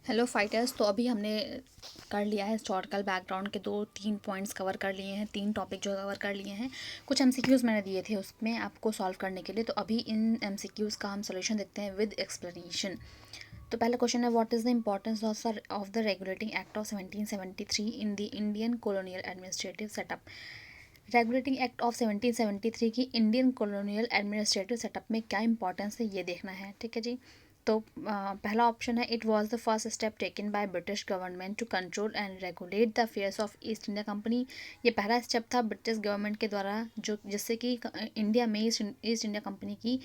Hello fighters. तो अभी हमने कर लिया है हिस्टोरिकल बैकग्राउंड के 2-3 पॉइंट्स कवर कर लिए हैं, 3 टॉपिक जो कवर कर लिए हैं। कुछ एमसीक्यूज़ मैंने दिए थे उसमें आपको सॉल्व करने के लिए, तो अभी इन एमसीक्यूज़ का हम सोल्यूशन देखते हैं विद एक्सप्लेनेशन। तो पहला क्वेश्चन है, what is the importance of the regulating act of 1773 in the Indian colonial administrative setup. Regulating act of 1773 की इंडियन कॉलोनियल एडमिनिस्ट्रेटिव सेटअप में क्या इंपॉर्टेंस है ये देखना है। ठीक है जी। तो पहला ऑप्शन है, it was the first step taken by British government to control and regulate the affairs of East India Company. ये पहला स्टेप था ब्रिटिश गवर्नमेंट के द्वारा जो जिससे कि इंडिया में ईस्ट इंडिया कंपनी की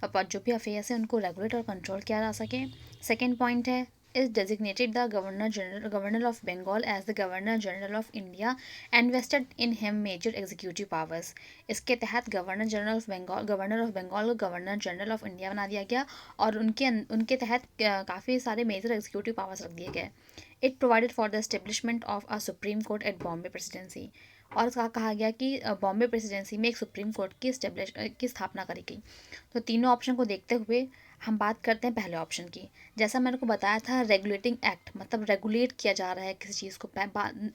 जो भी अफेयर्स हैं उनको रेगुलेट और कंट्रोल किया जा सके। सेकेंड पॉइंट है, is designated the governor of Bengal as the governor general of India and vested in him major executive powers। इसके तहत गवर्नर ऑफ बंगाल को गवर्नर जनरल ऑफ इंडिया बना दिया गया और उनके तहत काफ़ी सारे मेजर एग्जीक्यूटिव पावर्स रख दिए गए। It provided for the establishment of a supreme court at Bombay presidency. और इसका कहा गया कि बॉम्बे प्रेसिडेंसी में एक सुप्रीम कोर्ट की स्थापना करी गई। तो तीनों ऑप्शन को देखते हुए हम बात करते हैं पहले ऑप्शन की। जैसा मैंने को बताया था, रेगुलेटिंग एक्ट मतलब रेगुलेट किया जा रहा है किसी चीज़ को,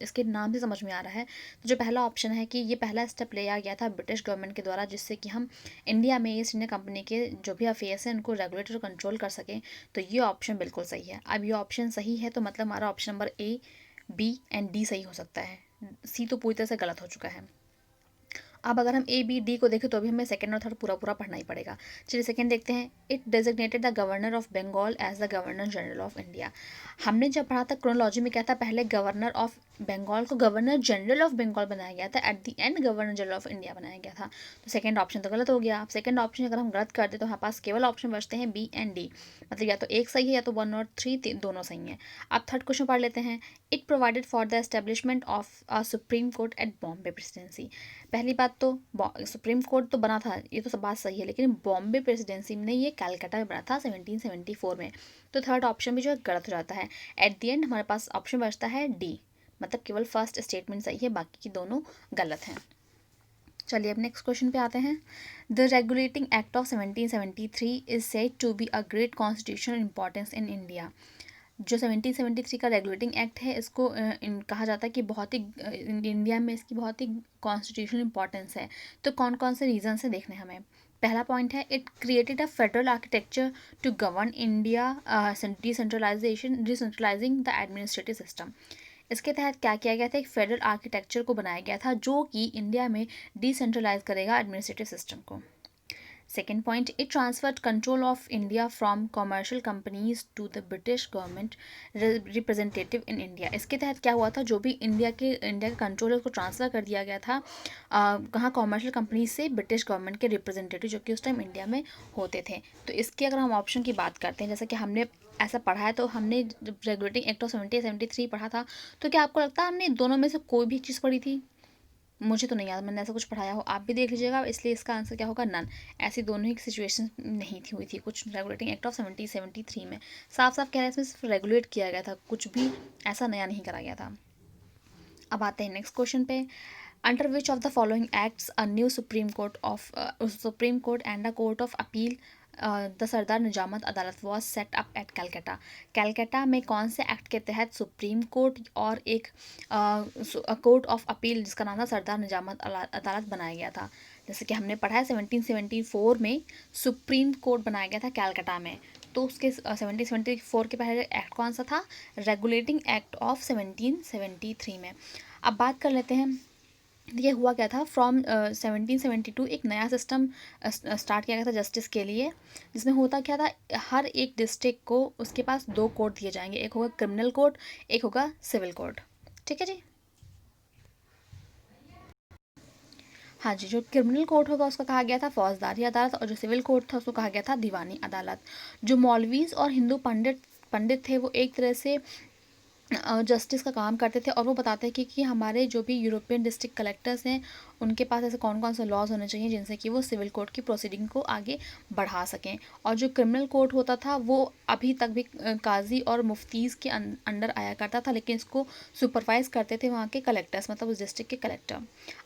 इसके नाम से समझ में आ रहा है। तो जो पहला ऑप्शन है कि ये पहला स्टेप लिया गया था ब्रिटिश गवर्नमेंट के द्वारा जिससे कि हम इंडिया में ईस्ट इंडिया कंपनी के जो भी अफेयर्स हैं उनको रेगुलेट और कंट्रोल कर सकें। तो ये ऑप्शन बिल्कुल सही है। अब ये ऑप्शन सही है तो मतलब हमारा option number A, B and D सही हो सकता है। सी तो पूरी तरह से गलत हो चुका है। अब अगर हम ए बी डी को देखें तो अभी हमें सेकंड और थर्ड पूरा पूरा पढ़ना ही पड़ेगा। चलिए सेकंड देखते हैं। It designated the governor of Bengal as the governor general of India. हमने जब पढ़ा था क्रोनोलॉजी में क्या था, पहले गवर्नर ऑफ बंगाल को गवर्नर जनरल ऑफ बंगाल बनाया गया था, at the end governor general of India बनाया गया था। तो सेकंड ऑप्शन तो गलत हो गया। अब सेकंड ऑप्शन अगर हम गलत कर दे तो हमारे पास केवल ऑप्शन बचते हैं बी एंड डी, मतलब या तो एक सही है या तो 1 और 3 दोनों सही हैं। अब थर्ड क्वेश्चन पढ़ लेते हैं। It provided for the establishment of a supreme court at Bombay presidency. पहली बात तो सुप्रीम कोर्ट तो बना था, ये तो सब बात सही है, लेकिन बॉम्बे प्रेसिडेंसी में ये कलकत्ता में बना था 1774 में। तो थर्ड ऑप्शन भी जो है गलत हो जाता है। एट द एंड हमारे पास ऑप्शन बचता है डी, मतलब केवल फर्स्ट स्टेटमेंट सही है, बाकी की दोनों गलत हैं। चलिए अब नेक्स्ट क्वेश्चन पे आते हैं। The regulating act of 1773 is said to be a great constitutional importance in India. जो 1773 का रेगुलेटिंग एक्ट है इसको कहा जाता है कि बहुत ही इंडिया में इसकी बहुत ही कॉन्स्टिट्यूशनल इंपॉर्टेंस है। तो कौन कौन से रीजन से देखने हमें। पहला पॉइंट है, it created a federal architecture to govern India decentralising the administrative system. इसके तहत क्या किया गया था, एक फेडरल आर्किटेक्चर को बनाया गया था जो कि इंडिया में डिसेंट्रलाइज करेगा एडमिनिस्ट्रेटिव सिस्टम को। Second point, it transferred control of India from commercial companies to the British government representative in India। इसके तहत क्या हुआ था, जो भी इंडिया का कंट्रोल है उसको ट्रांसफ़र कर दिया गया था कहाँ, कॉमर्शियल कंपनी से ब्रिटिश गवर्नमेंट के रिप्रेजेंटेटिव जो कि उस टाइम इंडिया में होते थे। तो इसकी अगर हम ऑप्शन की बात करते हैं, जैसा कि हमने ऐसा पढ़ा है, तो हमने जब रेगुलेटिंग एक्ट ऑफ 1773 पढ़ा था, तो क्या आपको लगता है हमने दोनों में से कोई भी चीज़ पढ़ी थी? मुझे तो नहीं याद मैंने ऐसा कुछ पढ़ाया हो, आप भी देख लीजिएगा, इसलिए इसका आंसर क्या होगा, नन। ऐसी दोनों ही सिचुएशन नहीं थी हुई थी कुछ रेगुलेटिंग एक्ट ऑफ 1773 में। साफ साफ कह रहे हैं इसमें सिर्फ रेगुलेट किया गया था, कुछ भी ऐसा नया नहीं करा गया था। अब आते हैं नेक्स्ट क्वेश्चन पे। Under which of the following acts a new supreme court and a court of appeal the Sadar Nizamat Adalat was set up at Calcutta. Calcutta में कौन से एक्ट के तहत सुप्रीम कोर्ट और एक कोर्ट ऑफ अपील जिसका नाम था सरदार निजामत अदालत बनाया गया था। जैसे कि हमने पढ़ा है 1774 में सुप्रीम कोर्ट बनाया गया था कैलकाटा में। तो उसके 1774 के पहले एक्ट कौन सा था, रेगुलेटिंग एक्ट ऑफ 1773 में। अब बात कर लेते हैं, ये हुआ क्या था, फ्रॉम 1772 एक नया सिस्टम स्टार्ट किया गया था जस्टिस के लिए, जिसमें होता क्या था, हर एक डिस्ट्रिक्ट को उसके पास 2 कोर्ट दिए जाएंगे, एक होगा क्रिमिनल कोर्ट, एक होगा सिविल कोर्ट। ठीक है जी। हाँ जी, जो क्रिमिनल कोर्ट होगा उसका कहा गया था फौजदारी अदालत, और जो सिविल कोर्ट था उसको कहा गया था दीवानी अदालत। जो मौलवीज और हिंदू पंडित पंडित थे वो एक तरह से जस्टिस का काम करते थे, और वो बताते हैं कि हमारे जो भी यूरोपियन डिस्ट्रिक्ट कलेक्टर्स हैं उनके पास ऐसे कौन कौन से लॉज होने चाहिए जिनसे कि वो सिविल कोर्ट की प्रोसीडिंग को आगे बढ़ा सकें। और जो क्रिमिनल कोर्ट होता था वो अभी तक भी काजी और मुफ्तीज़ के अंडर आया करता था, लेकिन इसको सुपरवाइज करते थे वहाँ के कलेक्टर्स, मतलब उस डिस्ट्रिक्ट के कलेक्टर।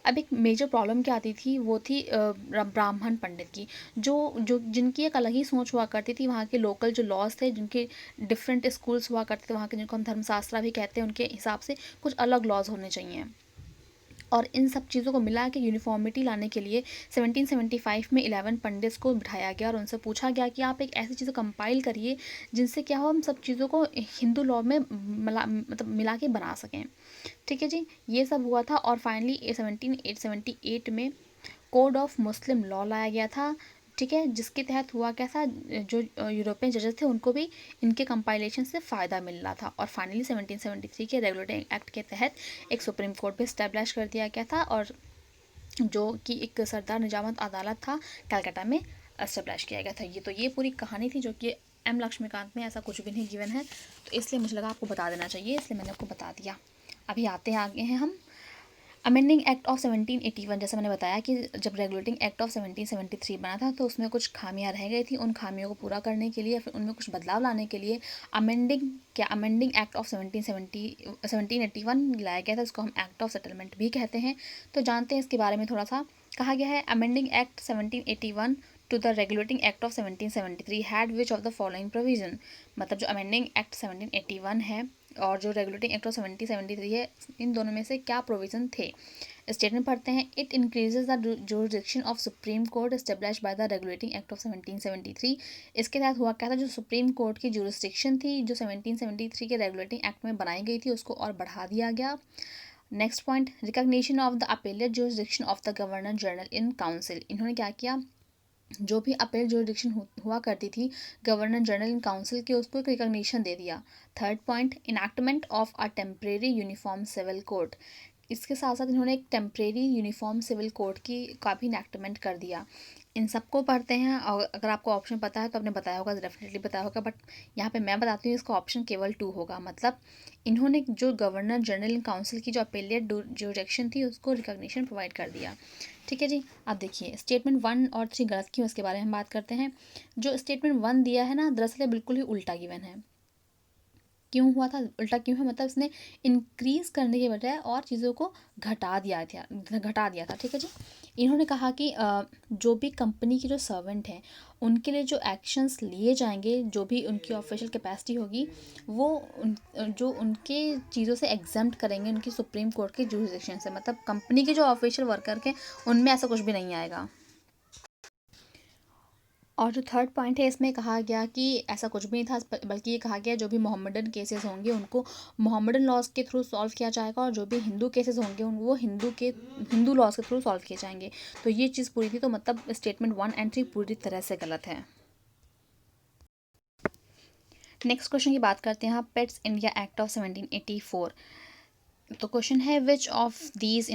अब एक मेजर प्रॉब्लम क्या आती थी, वो थी ब्राह्मण पंडित की, जो जो जिनकी एक अलग ही सोच हुआ करती थी। वहाँ के लोकल जो लॉज थे, जिनके डिफरेंट स्कूल्स हुआ करते थे वहाँ के, जिनको हम धर्मशास्त्रा भी कहते हैं, उनके हिसाब से कुछ अलग लॉज होने चाहिए। और इन सब चीज़ों को मिला के यूनिफॉर्मिटी लाने के लिए 1775 में 11 पंडित्स को बिठाया गया और उनसे पूछा गया कि आप एक ऐसी चीज़ कंपाइल करिए जिनसे क्या हो, हम सब चीज़ों को हिंदू लॉ में मिला के बना सकें। ठीक है जी, ये सब हुआ था। और फाइनली 1778 में कोड ऑफ मुस्लिम लॉ लाया गया था। ठीक है, जिसके तहत हुआ क्या था, जो यूरोपियन जजेस थे उनको भी इनके कंपाइलेशन से फ़ायदा मिल रहा था। और फाइनली 1773 के रेगुलेटिंग एक्ट के तहत एक सुप्रीम कोर्ट भी इस्टेब्लिश कर दिया गया था, और जो कि एक सरदार निजामत अदालत था कलकत्ता में इस्टेब्लिश किया गया था। ये पूरी कहानी थी, जो कि एम लक्ष्मीकांत में ऐसा कुछ भी नहीं गिवन है, तो इसलिए मुझे लगा आपको बता देना चाहिए, इसलिए मैंने आपको बता दिया। अभी आते हैं आगे हैं हम अमेंडिंग एक्ट ऑफ 1781। जैसे मैंने बताया कि जब रेगुलेटिंग एक्ट ऑफ 1773 बना था तो उसमें कुछ खामियां रह गई थी। उन खामियों को पूरा करने के लिए, फिर उनमें कुछ बदलाव लाने के लिए अमेंडिंग एक्ट ऑफ 1781 लाया गया था। इसको हम एक्ट ऑफ सेटलमेंट भी कहते हैं। तो जानते हैं इसके बारे में थोड़ा सा। कहा गया है, amending act 1781 to the regulating act of 1773 had which of the following provision. मतलब जो अमेंडिंग एक्ट 1781 है और जो रेगुलेटिंग एक्ट ऑफ 1773 है, इन दोनों में से क्या प्रोविज़न थे। स्टेटमेंट पढ़ते हैं। It increases the jurisdiction of supreme court establish by the regulating act of 1773। इसके तहत हुआ क्या था, जो सुप्रीम कोर्ट की जुरिस्डिक्शन थी जो 1773 के रेगुलेटिंग एक्ट में बनाई गई थी, उसको और बढ़ा दिया गया। Next point, recognition of the appellate jurisdiction of the governor general in council. इन्होंने क्या किया, जो भी अपील जुरिडिक्शन हुआ करती थी गवर्नर जनरल इन काउंसिल के, उसको एक रिकॉग्निशन दे दिया। Third point, enactment of a temporary uniform civil code. इसके साथ साथ इन्होंने एक टेम्परेरी यूनिफॉर्म सिविल कोड का भी इनैक्टमेंट कर दिया। इन सबको पढ़ते हैं, और अगर आपको ऑप्शन पता है तो आपने बताया होगा, डेफिनेटली बताया होगा, बट यहाँ पे मैं बताती हूँ, इसका ऑप्शन केवल 2 होगा। मतलब इन्होंने जो गवर्नर जनरल इन काउंसिल की जो अपेलेट जुरिडिक्शन थी उसको रिकॉग्निशन प्रोवाइड कर दिया। ठीक है जी, अब देखिए स्टेटमेंट 1 और 3 गलत क्यों, इसके बारे में हम बात करते हैं। जो स्टेटमेंट 1 दिया है ना, दरअसल बिल्कुल ही उल्टा गिवन है। क्यों हुआ था, उल्टा क्यों है, मतलब इसने इंक्रीज़ करने के बजाय और चीज़ों को घटा दिया था। ठीक है जी, इन्होंने कहा कि जो भी कंपनी के जो सर्वेंट हैं उनके लिए जो एक्शंस लिए जाएंगे, जो भी उनकी ऑफिशियल कैपेसिटी होगी, वो जो उनके चीज़ों से एग्जम्प्ट करेंगे उनकी सुप्रीम कोर्ट के जुरिडिक्शन से। मतलब कंपनी के जो ऑफिशियल वर्कर के उनमें ऐसा कुछ भी नहीं आएगा। और जो थर्ड पॉइंट है, इसमें कहा गया कि ऐसा कुछ भी नहीं था, बल्कि ये कहा गया जो भी मोहम्मदन केसेस होंगे उनको मोहम्मदन लॉज के थ्रू सॉल्व किया जाएगा, और जो भी हिंदू केसेस होंगे वो हिंदू लॉज के थ्रू सॉल्व किए जाएंगे। तो ये चीज़ पूरी थी, तो मतलब स्टेटमेंट 1 एंड 3 पूरी तरह से गलत है। नेक्स्ट क्वेश्चन की बात करते हैं हम, पेट्स इंडिया एक्ट ऑफ 1784। तो क्वेश्चन है, which of these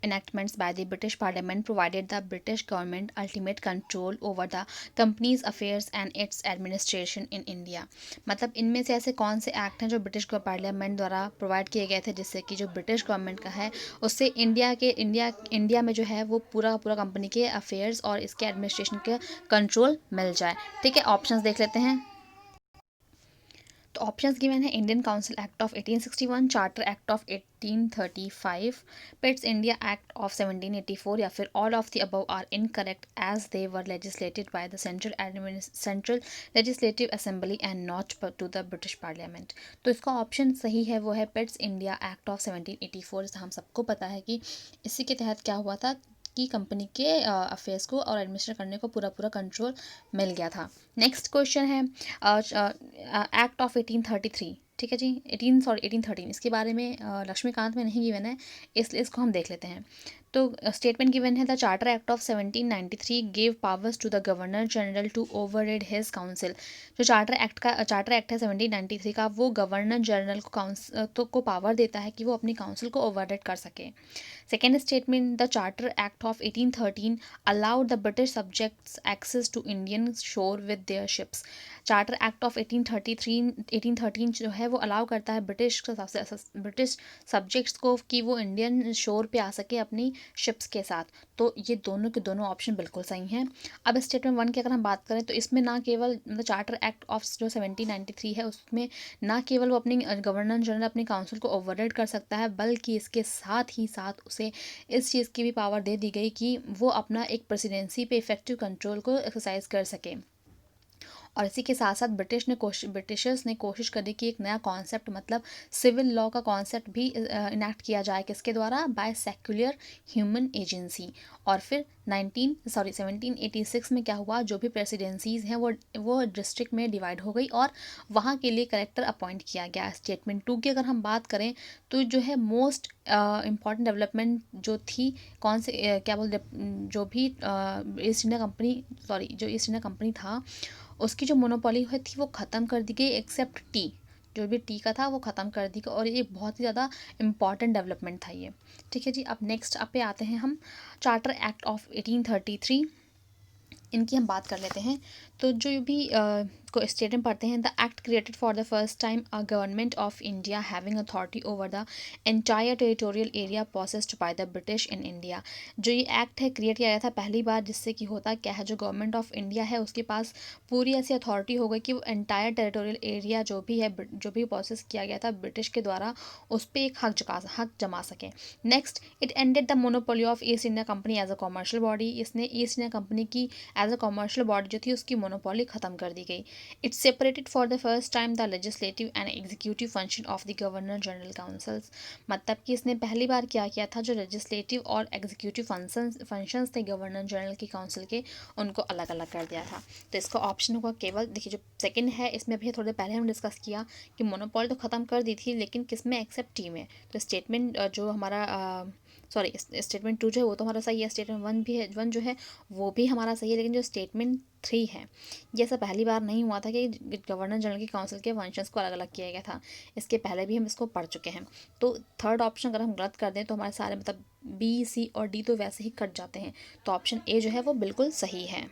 enactments by the British Parliament provided the British government ultimate control over the company's affairs and its administration in India। मतलब इनमें से ऐसे कौन से एक्ट हैं जो ब्रिटिश पार्लियामेंट द्वारा प्रोवाइड किए गए थे, जिससे कि जो ब्रिटिश गवर्नमेंट का है उससे इंडिया में जो है वो पूरा कंपनी के अफेयर्स और इसके एडमिनिस्ट्रेशन के कंट्रोल मिल जाए। ठीक है, ऑप्शंस देख लेते हैं। तो ऑप्शंस गिवन है, Indian council act of 1861, charter act of 1835, Pitts India act of 1784, या फिर all of the above are incorrect as they were legislated by the central legislative assembly and not to the British parliament. तो इसका option सही है, वो है पिट्स India act of 1784। हम सबको पता है कि इसी के तहत क्या हुआ था कि कंपनी के अफेयर्स को और एडमिनिस्टर करने को पूरा कंट्रोल मिल गया था। नेक्स्ट क्वेश्चन है एक्ट ऑफ 1833। ठीक है जी, 1813, इसके बारे में लक्ष्मीकांत में नहीं गिवन है, इसलिए इसको हम देख लेते हैं। तो स्टेटमेंट गिवन है the charter act of 1793 gave powers to the governor general to override his council. जो चार्टर एक्ट है 1793 का, वो गवर्नर जनरल को पावर देता है कि वो अपनी काउंसिल को ओवरराइड कर सके। Second statement the charter act of 1813 allowed the British subjects access to Indian shore with their ships. Charter act of 1813 जो है वो अलाउ करता है ब्रिटिश सब्जेक्ट्स को कि वो इंडियन शोर पे आ सके अपनी शिप्स के साथ। तो ये दोनों के दोनों ऑप्शन बिल्कुल सही हैं। अब स्टेटमेंट 1 की अगर हम बात करें तो इसमें ना केवल चार्टर एक्ट ऑफ जो 1793 है उसमें ना केवल वो अपनी गवर्नर जनरल अपनी काउंसिल को ओवरराइड कर सकता है, बल्कि इसके साथ ही साथ उसे इस चीज़ की भी पावर दे दी गई कि वो अपना एक प्रेसिडेंसी पे इफेक्टिव कंट्रोल को एक्सरसाइज कर सके। और इसी के साथ साथ ब्रिटिशर्स ने कोशिश करी कि एक नया कॉन्सेप्ट मतलब सिविल लॉ का कॉन्सेप्ट भी इनैक्ट किया जाए, किसके द्वारा, बाय सेक्युलर ह्यूमन एजेंसी। और फिर 1786 में क्या हुआ, जो भी प्रेसिडेंसीज हैं वो डिस्ट्रिक्ट में डिवाइड हो गई और वहाँ के लिए कलेक्टर अपॉइंट किया गया। स्टेटमेंट 2 की अगर हम बात करें तो जो है मोस्ट इम्पॉर्टेंट डेवलपमेंट जो थी, कौन से क्या बोलते, जो भी ईस्ट इंडिया कंपनी था उसकी जो मोनोपोली है थी वो ख़त्म कर दी गई, एक्सेप्ट टी। जो भी टी का था वो ख़त्म कर दी गई और ये बहुत ही ज़्यादा इम्पॉर्टेंट डेवलपमेंट था ये। ठीक है जी। अब नेक्स्ट पे आते हैं हम चार्टर एक्ट ऑफ 1833, इनकी हम बात कर लेते हैं। तो जो भी को स्टेटमेंट पढ़ते हैं, the act created for the first time a government of India having authority over the entire territorial area possessed by the British in India. जो ये एक्ट है क्रिएट किया गया था पहली बार, जिससे कि होता क्या है, जो गवर्नमेंट ऑफ इंडिया है उसके पास पूरी ऐसी अथॉरिटी हो गई कि वो एंटायर टेरिटोरियल एरिया जो भी है, जो भी प्रोसेस किया गया था ब्रिटिश के द्वारा, उस पर एक हक जमा सके। Next, it ended the monopoly of East India Company as a commercial body. इसने ईस्ट इंडिया कंपनी की एज अ कॉमर्शियल बॉडी जो थी उसकी मोनोपोली ख़त्म कर दी गई। It separated for the first time the legislative and executive function of the governor general councils. मतलब कि इसने पहली बार क्या किया था, जो लेजिस्लेटिव और एग्जीक्यूटिव फंक्शंस थे गवर्नर जनरल की काउंसिल के, उनको अलग अलग कर दिया था। तो इसका ऑप्शन होगा केवल, देखिए जो सेकंड है इसमें भी थोड़े पहले हम डिस्कस किया कि मोनोपोली तो ख़त्म कर दी थी, लेकिन किस में, एक्सेप्ट टी में। तो स्टेटमेंट जो हमारा स्टेटमेंट 2 जो है वो तो हमारा सही है, स्टेटमेंट 1 भी है, 1 जो है वो भी हमारा सही है, लेकिन जो स्टेटमेंट 3 है ये ऐसा पहली बार नहीं हुआ था कि गवर्नर जनरल की काउंसिल के फंक्शंस को अलग अलग किया गया था, इसके पहले भी हम इसको पढ़ चुके हैं। तो थर्ड ऑप्शन अगर हम गलत कर दें तो हमारे सारे मतलब बी, सी और डी तो वैसे ही कट जाते हैं, तो ऑप्शन ए जो है वो बिल्कुल सही है।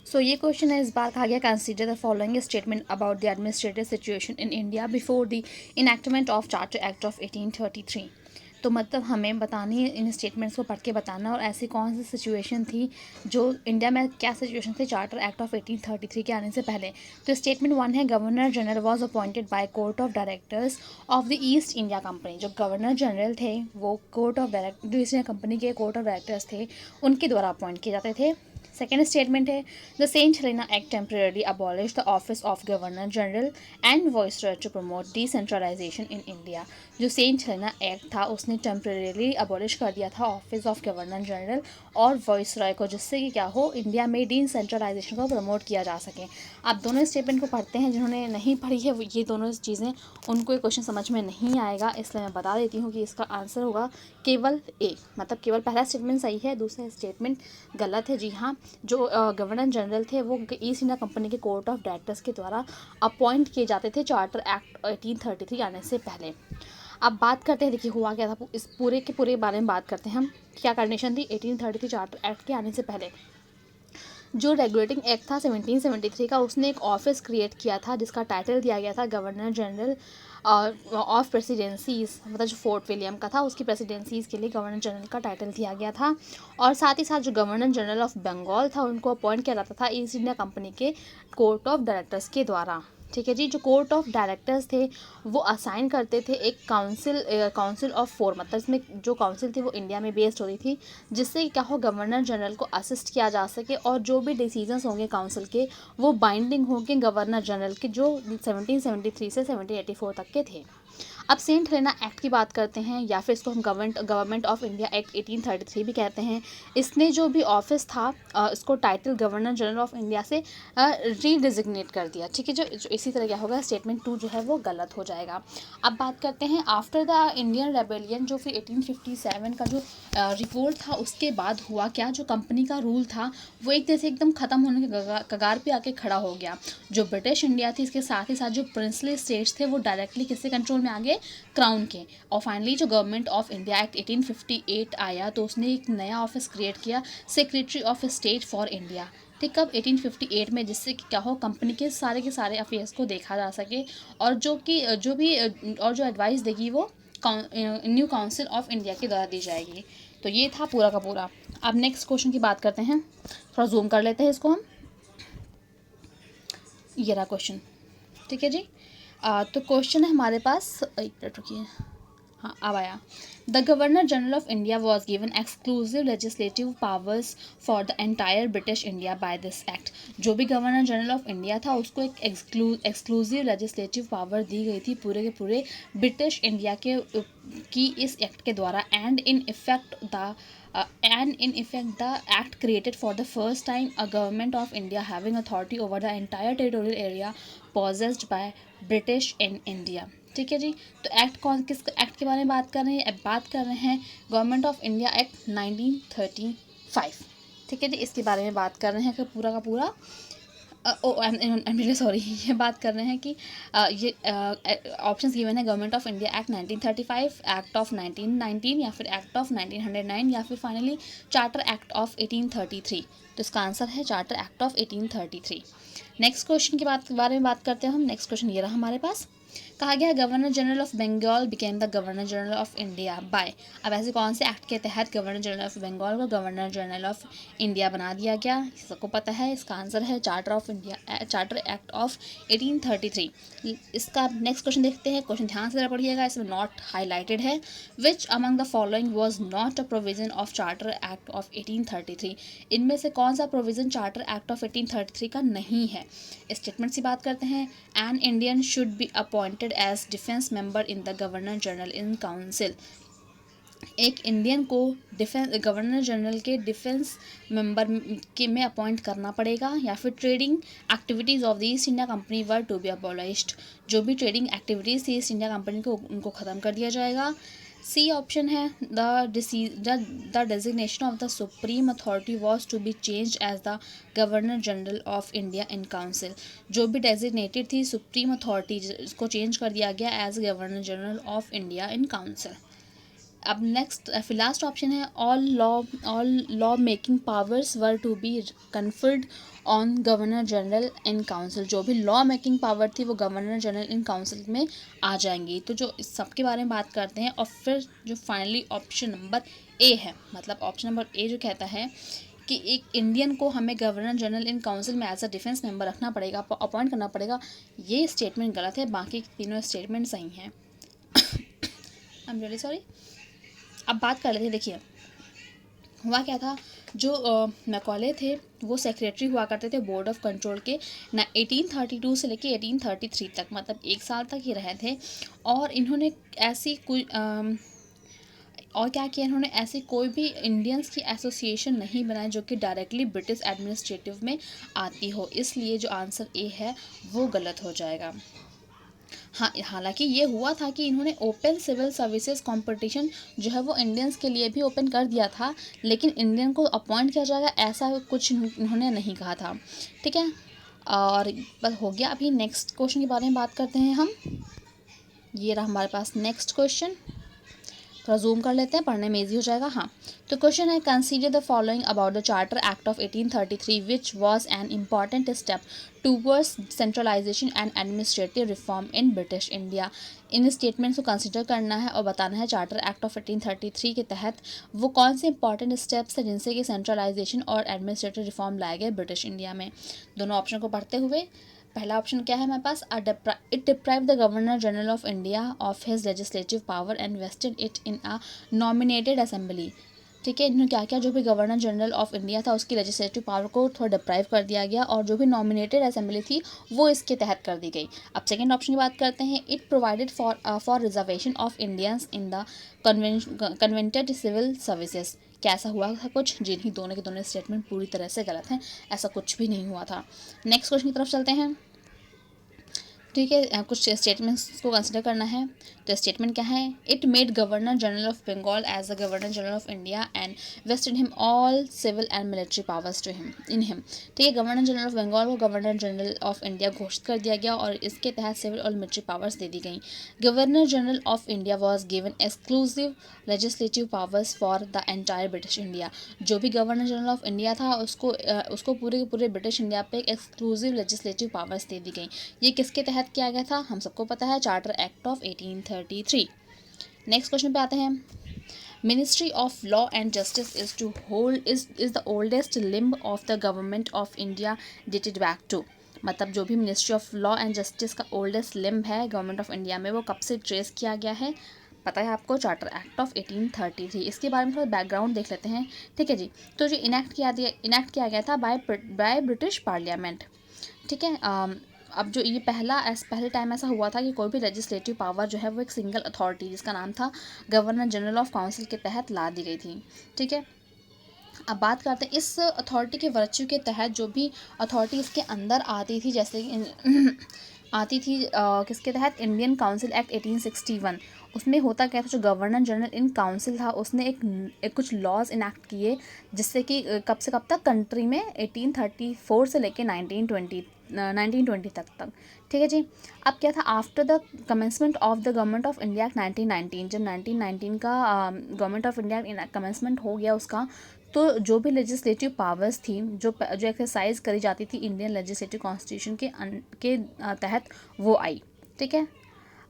सो ये क्वेश्चन है, इस बार कहा गया consider the following statement about the administrative situation in India before the enactment of charter act of 1833। तो मतलब हमें बतानी है, इन स्टेटमेंट्स को पढ़ के बताना, और ऐसी कौन सी सिचुएशन थी जो इंडिया में, क्या सिचुएशन थी चार्टर एक्ट ऑफ 1833 के आने से पहले। तो स्टेटमेंट 1 है, governor general was appointed by court of directors of the East India Company. जो गवर्नर जनरल थे वो कोर्ट ऑफ डायरेक्टर, जो ईस्ट इंडिया कंपनी के कोर्ट ऑफ डायरेक्टर्स थे उनके द्वारा अपॉइंट किए जाते थे। सेकेंड स्टेटमेंट है, the Saint Helena act temporary abolish the office of governor general and viceroy to promote decentralisation in India. जो सेंट हेलेना एक्ट था उसने टेम्परेरी अबॉलिश कर दिया था ऑफिस ऑफ गवर्नर जनरल और वाइसरॉय को, जिससे कि क्या हो, इंडिया में डिसेंट्रलाइजेशन को प्रमोट किया जा सके। आप दोनों स्टेटमेंट को पढ़ते हैं, जिन्होंने नहीं पढ़ी है ये दोनों चीज़ें, उनको ये क्वेश्चन समझ में नहीं आएगा, इसलिए मैं बता देती हूँ कि इसका आंसर होगा केवल ए, मतलब केवल पहला स्टेटमेंट सही है, दूसरा स्टेटमेंट गलत है। जी हाँ, जो गवर्नर जनरल थे वो ईस्ट इंडिया कंपनी के कोर्ट ऑफ डायरेक्टर्स के द्वारा अपॉइंट किए जाते थे चार्टर एक्ट 1833 आने से पहले। अब बात करते हैं, देखिए हुआ क्या था, इस पूरे के पूरे बारे में बात करते हैं हम। क्या कंडीशन थी 1833 चार्टर एक्ट के आने से पहले? जो रेगुलेटिंग एक्ट था 1773 का, उसने एक ऑफिस क्रिएट किया था जिसका टाइटल दिया गया था गवर्नर जनरल ऑफ प्रेसिडेंसीज़, मतलब जो फोर्ट विलियम का था उसकी प्रेसिडेंसीज़ के लिए गवर्नर जनरल का टाइटल दिया गया था। और साथ ही साथ जो गवर्नर जनरल ऑफ बंगाल था उनको अपॉइंट किया जाता था ईस्ट इंडिया कंपनी के कोर्ट ऑफ डायरेक्टर्स के द्वारा। ठीक है जी। जो कोर्ट ऑफ डायरेक्टर्स थे वो असाइन करते थे एक काउंसिल ऑफ 4, मतलब इसमें जो काउंसिल थी वो इंडिया में बेस्ड होती थी, जिससे क्या हो, गवर्नर जनरल को असिस्ट किया जा सके और जो भी डिसीजंस होंगे काउंसिल के वो बाइंडिंग होंगे गवर्नर जनरल के, जो 1773 से 1784 तक के थे। अब सेंट हेलेना एक्ट की बात करते हैं, या फिर इसको हम गवर्नमेंट ऑफ इंडिया एक्ट 1833 भी कहते हैं। इसने जो भी ऑफिस था इसको title governor general of India से रीडिजिग्नेट कर दिया। ठीक है, जो इसी तरह क्या होगा, स्टेटमेंट 2 जो है वो गलत हो जाएगा। अब बात करते हैं आफ्टर द इंडियन रेबेलियन, जो फिर 1857 का जो रिवोल्ट था उसके बाद हुआ क्या, जो कंपनी का रूल था वो एक तरह से एकदम ख़त्म होने के कगार पे आके खड़ा हो गया। जो ब्रिटिश इंडिया थी, इसके साथ ही साथ जो प्रिंसली स्टेट्स थे वो डायरेक्टली किसके कंट्रोल में आ गए, क्राउन के। और फाइनली जो गवर्नमेंट ऑफ इंडिया एक्ट 1858 आया तो उसने एक नया ऑफिस क्रिएट किया, secretary of state for India. ठीक, कब 1858 में, जिससे कि क्या हो, कंपनी के सारे अफेयर्स को देखा जा सके, और जो एडवाइस देगी वो न्यू काउंसिल ऑफ इंडिया के द्वारा दी जाएगी। तो ये था पूरा का पूरा। अब नेक्स्ट क्वेश्चन की बात करते हैं, थोड़ा जूम कर लेते हैं इसको हम। ये रहा क्वेश्चन, ठीक है जी। तो क्वेश्चन है हमारे पास, एक मिनट रुकिए, हाँ अब आया। The governor general of India was given exclusive legislative powers for the entire British India by this act. जो भी गवर्नर जनरल ऑफ इंडिया था उसको एक एक्सक्लूसिव लेजिस्लेटिव पावर दी गई थी पूरे के पूरे ब्रिटिश इंडिया के की इस एक्ट के द्वारा। And in effect the act created for the first time a government of India having authority over the entire territorial area possessed by British in India। ठीक है जी। तो किस एक्ट के बारे में बात कर रहे हैं, बात कर रहे हैं गवर्नमेंट ऑफ इंडिया एक्ट 1935। ठीक है जी, इसके बारे में बात कर रहे हैं कि पूरा का पूरा सॉरी, ये बात कर रहे हैं कि ये ऑप्शंस गिवन है government of India act 1935, act of 1919, या फिर एक्ट ऑफ 1909, या फिर फाइनली चार्टर एक्ट ऑफ 1833। तो इसका आंसर है charter act of 1833। Next question के बारे में बात करते हैं हम। नेक्स्ट क्वेश्चन ये रहा हमारे पास, कहा गया governor general of Bengal became the governor general of India by. अब ऐसे कौन से एक्ट के तहत गवर्नर जनरल ऑफ बंगाल को गवर्नर जनरल ऑफ इंडिया बना दिया गया, सबको पता है। इसका आंसर है चार्टर एक्ट ऑफ 1833। इसका नेक्स्ट क्वेश्चन देखते हैं। क्वेश्चन ध्यान से पढ़िएगा, इसमें नॉट हाईलाइटेड है। Which among the following was not a provision of charter act of 1833। इनमें से कौन सा प्रोविजन चार्टर एक्ट ऑफ 1833 का नहीं है। स्टेटमेंट से बात करते हैं। An Indian should be appointed as defence member in the governor general in council. एक इंडियन को गवर्नर जनरल के डिफेंस मेंबर में अपॉइंट करना पड़ेगा, या फिर trading activities of the East India Company were to be abolished. जो भी ट्रेडिंग एक्टिविटीज़ थी ईस्ट इंडिया कंपनी को, उनको ख़त्म कर दिया जाएगा। सी ऑप्शन है the designation of the supreme authority was to be change as the governor general of India in council. जो भी डेजिग्नेटेड थी सुप्रीम अथॉरिटी, इसको चेंज कर दिया गया as governor general of India in council. अब next फिर लास्ट ऑप्शन है all law making powers were to be conferred on governor general in council. जो भी लॉ मेकिंग पावर थी वो गवर्नर जनरल इन काउंसिल में आ जाएंगी। तो जो इस सब के बारे में बात करते हैं, और फिर जो फाइनली ऑप्शन नंबर ए है, मतलब ऑप्शन नंबर ए जो कहता है कि एक इंडियन को हमें गवर्नर जनरल इन काउंसिल में एज अ डिफेंस मेंबर रखना पड़ेगा, अपॉइंट करना पड़ेगा, ये स्टेटमेंट गलत है। बाकी तीनों स्टेटमेंट सही हैं। I am really sorry. अब बात कर लेते हैं। देखिए हुआ क्या था, जो मैकॉले थे वो सेक्रेटरी हुआ करते थे बोर्ड ऑफ कंट्रोल के 1832 से लेके 1833 तक, मतलब 1 साल तक ही रहे थे। और इन्होंने ऐसी कोई और क्या किया, इन्होंने ऐसी कोई भी इंडियंस की एसोसिएशन नहीं बनाई जो कि डायरेक्टली ब्रिटिश एडमिनिस्ट्रेटिव में आती हो। इसलिए जो आंसर ए है वो गलत हो जाएगा। हाँ, हालांकि ये हुआ था कि इन्होंने ओपन सिविल सर्विसेज कंपटीशन जो है वो इंडियंस के लिए भी ओपन कर दिया था, लेकिन इंडियन को अपॉइंट किया जाएगा ऐसा कुछ इन्होंने नहीं कहा था। ठीक है, और बस हो गया। अभी नेक्स्ट क्वेश्चन के बारे में बात करते हैं हम। ये रहा हमारे पास नेक्स्ट क्वेश्चन, थोड़ा जूम कर लेते हैं, पढ़ने में ईजी हो जाएगा। हाँ, तो क्वेश्चन है consider the following about the charter act of 1833 which was an important step towards centralization and administrative reform in British India. In statements को कंसीडर करना है और बताना है चार्टर एक्ट ऑफ 1833 के तहत वो कौन से इंपॉर्टेंट स्टेप्स हैं जिनसे कि सेंट्रलाइजेशन और एडमिनिस्ट्रेटिव रिफॉर्म लाए गए ब्रिटिश इंडिया में। दोनों ऑप्शन को पढ़ते हुए, पहला ऑप्शन क्या है हमारे पास, it deprive the governor general of India of his legislative power and vested it in a nominated assembly. ठीक है, इन्होंने क्या किया, जो भी गवर्नर जनरल ऑफ इंडिया था उसकी लेजिस्लेटिव पावर को थोड़ा डिप्राइव कर दिया गया और जो भी नॉमिनेटेड असेंबली थी वो इसके तहत कर दी गई। अब सेकंड ऑप्शन की बात करते हैं। It provided for reservation of Indians in the covenanted civil services. क्या ऐसा हुआ था कुछ? जी नहीं, दोनों के दोनों स्टेटमेंट पूरी तरह से गलत हैं, ऐसा कुछ भी नहीं हुआ था। नेक्स्ट क्वेश्चन की तरफ चलते हैं। ठीक है, कुछ स्टेटमेंट्स को कंसिडर करना है। तो स्टेटमेंट क्या है? It made governor general of Bengal as the governor general of India and vested him all civil and military powers to him in him. ठीक है, गवर्नर जनरल ऑफ बंगाल को गवर्नर जनरल ऑफ इंडिया घोषित कर दिया गया और इसके तहत सिविल और मिलिट्री पावर्स दे दी गई। Governor general of India was given exclusive legislative powers for the entire British India. जो भी गवर्नर जनरल ऑफ इंडिया था उसको पूरे के पूरे ब्रिटिश इंडिया पे एक्सक्लूसिव लेजिस्लेटिव पावर्स दे दी गई। ये किसके तहत किया गया था? हम सबको पता है, charter act of 1833। Next question पे आते हैं। Ministry of law and justice is the oldest limb of the government of India dated back to. मतलब जो भी ministry of law and justice का ओल्डेस्ट लिम्ब है गवर्नमेंट ऑफ इंडिया में, वो कब से ट्रेस किया गया है? पता है आपको, चार्टर एक्ट ऑफ 1833। इसके बारे में थोड़ा बैकग्राउंड देख लेते हैं। ठीक है जी, तो जो इनैक्ट किया गया था बाय ब्रिटिश पार्लियामेंट। ठीक है, अब जो ये पहले टाइम ऐसा हुआ था कि कोई भी लेजिस्लेटिव पावर जो है वो एक सिंगल अथॉरिटी जिसका नाम था गवर्नर जनरल ऑफ काउंसिल के तहत ला दी गई थी। ठीक है, अब बात करते हैं इस अथॉरिटी के वर्च्यू के तहत जो भी अथॉरिटी इसके अंदर आती थी, जैसे आती थी किसके तहत? Indian council act 1861। उसमें होता क्या था, जो गवर्नर जनरल इन काउंसिल था उसने एक कुछ लॉज इनैक्ट किए जिससे कि कब से कब तक कंट्री में 1834 से लेके 1920 तक। ठीक है जी, अब क्या था, after the commencement of the government of India act 1919, जब 1919 का गवर्नमेंट ऑफ इंडिया कमेंसमेंट हो गया उसका, तो जो भी लेजिस्लेटिव पावर्स थी जो एक्सरसाइज करी जाती थी इंडियन लेजिस्लेटिव कॉन्स्टिट्यूशन के तहत वो आई। ठीक है,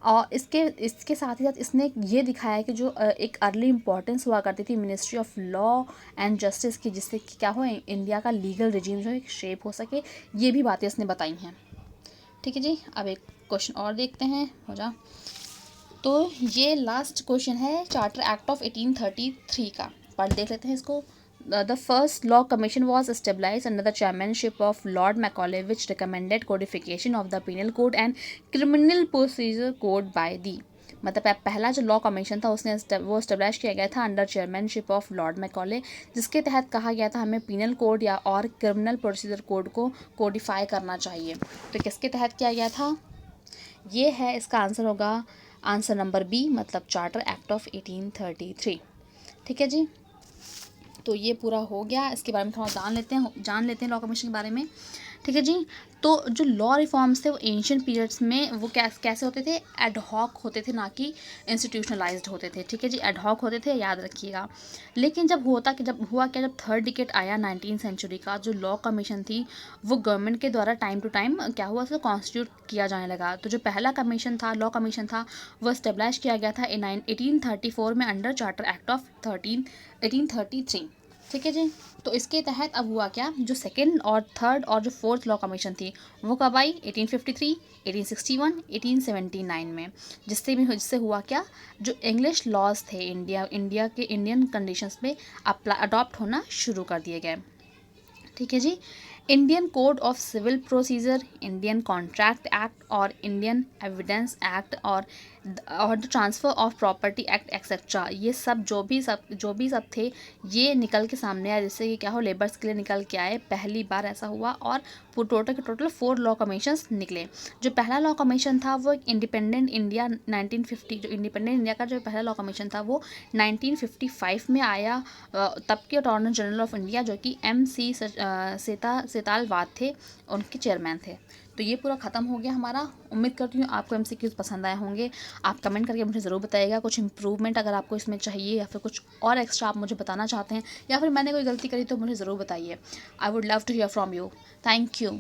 और इसके साथ ही साथ इसने ये दिखाया कि जो एक अर्ली इंपॉर्टेंस हुआ करती थी ministry of law and justice की, जिससे कि क्या हो, इंडिया का लीगल रिजीम जो है शेप हो सके, ये भी बातें इसने बताई हैं। ठीक है जी, अब एक क्वेश्चन और देखते हैं, हो जा। तो ये लास्ट क्वेश्चन है चार्टर एक्ट ऑफ 1833 का, पढ़ देख लेते हैं इसको। The first law commission was established under the chairmanship of Lord Macaulay, which recommended codification of the penal code and criminal procedure code by the। मतलब पहला जो लॉ कमीशन था वो एस्टेब्लिश किया गया था under chairmanship of Lord Macaulay, जिसके तहत कहा गया था हमें पिनल कोड या और क्रिमिनल प्रोसीजर कोड को कोडिफाई करना चाहिए। तो किसके तहत किया गया था? ये है, इसका आंसर होगा आंसर नंबर बी, मतलब चार्टर एक्ट ऑफ 1833। ठीक है जी, तो ये पूरा हो गया। इसके बारे में थोड़ा जान लेते हैं लॉ कमीशन के बारे में। ठीक है जी, तो जो लॉ रिफॉर्म्स थे वो एंशियंट पीरियड्स में वो कैसे होते थे? एडहॉक होते थे, ना कि इंस्टीट्यूशनलाइज्ड होते थे। ठीक है जी, एडहॉक होते थे, याद रखिएगा। लेकिन जब थर्ड डिकेड आया 19th सेंचुरी का, जो लॉ कमीशन थी वो गवर्नमेंट के द्वारा टाइम टू टाइम क्या हुआ, उसको कॉन्स्टिट्यूट किया जाने लगा। तो जो पहला लॉ कमीशन था वो इस्टेब्लिश किया गया था 1834 में अंडर चार्टर एक्ट ऑफ 1833। ठीक है जी, तो इसके तहत अब हुआ क्या, जो सेकंड और थर्ड और जो फोर्थ लॉ कमीशन थी वो कब आई? 1853, 1861, 1879 में। जिससे हुआ क्या, जो इंग्लिश लॉज थे इंडिया के इंडियन कंडीशंस में अडॉप्ट होना शुरू कर दिए गए। ठीक है जी, Indian code of civil procedure, Indian contract act और इंडियन एविडेंस एक्ट और the transfer of property act etcetera, ये सब जो भी सब थे ये निकल के सामने आए, जिससे कि क्या हो, लेबर्स के लिए निकल के आए। पहली बार ऐसा हुआ और टोटल 4 लॉ कमीशंस निकले। जो पहला लॉ कमीशन था वो इंडिपेंडेंट इंडिया 1950, जो इंडिपेंडेंट इंडिया का जो पहला लॉ कमीशन था वो 1955 में आया। तब के अटॉर्नी जनरल ऑफ इंडिया जो कि MC सेतालवाद थे, उनके चेयरमैन थे। तो ये पूरा ख़त्म हो गया हमारा। उम्मीद करती हूँ आपको MCQs पसंद आए होंगे। आप कमेंट करके मुझे ज़रूर बताइएगा कुछ इंप्रूवमेंट अगर आपको इसमें चाहिए, या फिर कुछ और एक्स्ट्रा आप मुझे बताना चाहते हैं, या फिर मैंने कोई गलती करी तो मुझे ज़रूर बताइए। I would love to hear from you. Thank you.